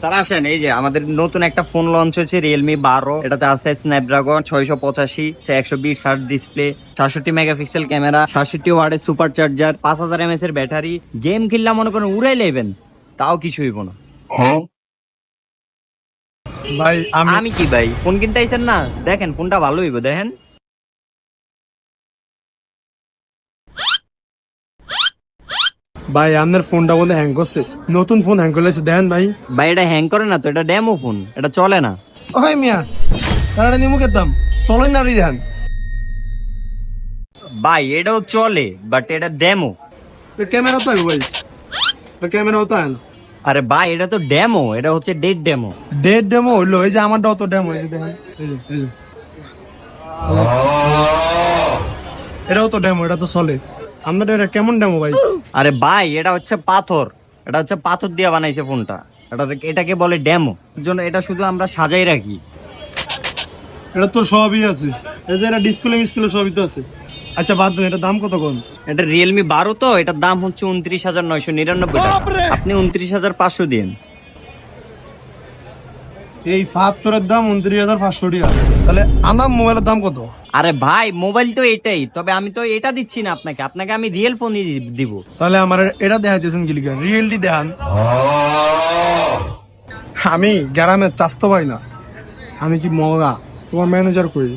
Sir আসেন, এই যে আমাদের নতুন একটা ফোন লঞ্চ হয়েছে Realme 12। এটাতে আছে Snapdragon 685, 120 hertz display, 66 megapixel camera, 67 ওয়াটের সুপার চার্জার, 5000 mAh এর ব্যাটারি। গেম খেললাম মনে করেন উড়াই লেবেন, তাও কিছু হইব না। ভাই আমি কি ভাই ফোন কিনতে আইছেন না? দেখেন ফোনটা ভালো হইব, দেখেন। ভাই আপনার ফোনটা বন্ধু হ্যাং করছে, নতুন ফোন হ্যাং করলেছে দেখেন ভাই। ভাই এটা হ্যাং করে না তো, এটা ডেমো ফোন, এটা চলে না। ওই মিয়া তারা নিমু খেতাম চলেন দাঁড়িয়ে দেন। ভাই এটাও চলে, বাট এটা ডেমো। ক্যামেরা তো ভাই, ক্যামেরাও তো আন। আরে ভাই এটা তো ডেমো, এটা হচ্ছে ডেট ডেমো। ডেট ডেমো হইলো, এই যে আমারটাও তো ডেমো, এই যে দেখেন এটাও তো ডেমো, এটা তো চলে। আপনাদের এটা কেমন ডেমো ভাই? আরে ভাই এটা হচ্ছে পাথর, এটা হচ্ছে পাথর দিয়ে বানাইছে ফোনটা। এটাকে বলে ডেমো, জন্য এটা শুধু আমরা সাজাই রাখি। এটা তো সবই আছে, এই যে এটা ডিসপ্লে মিসপ্লে সবই তো আছে। আচ্ছা বাদ দেন, এটা দাম কত কোন? এটা Realme 12 তো, এটার দাম হচ্ছে 29,999 টাকা। আপনি 29,500 দিন। এই ৭৫ দাম ২৯,৫০০ টাকা। তাহলে আনাম মোবাইলের দাম কত? আরে ভাই মোবাইল তো এটাই, তবে আমি তো এটা দিচ্ছি না আপনাকে, আপনাকে আমি রিয়েল ফোনই দিব। তাহলে আমার এটা দেখাইতেছেন কি লিখা? রিয়েলটি দেখান। আমি গ্রামে চাস্তো পাই না, আমি কি মগা? তোমার ম্যানেজার কই?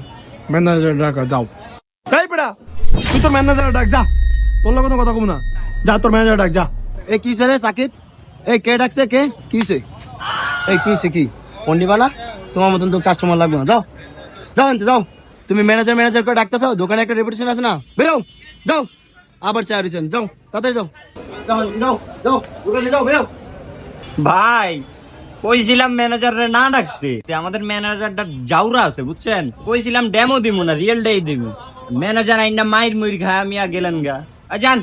ম্যানেজার ডাকা যাও। তাই বেটা তুই তোর ম্যানেজার ডাক যা, তোর লগে কোনো কথা কম না, যা তোর ম্যানেজার ডাক যা। এ কি রে সাকিব? এ কে ডাকছে? কে কিছে? এই কিছে কি পন্ডিবালা? তোমার মতন তো কাস্টমার লাগবে না, যাও যাও আনতে যাও। তুমি ম্যানেজার ম্যানেজার করে ডাকতেছো, দোকানে একটা রেপুটেশন আছে না? বেরো যাও, আবার চা রিসেন যাও, তাড়াতাড়ি যাও যাও যাও যাও, দোকানে যাও, বেরো। ভাই কইছিলাম ম্যানেজারে না ডাকতে, আমাদের ম্যানেজারটা জাউরা আছে বুঝছেন। কইছিলাম ডেমো দিব না, রিয়েলটাই দিব। ম্যানেজার আইনা মাইর মুইর খায়, আমি গেলেন গা। যান।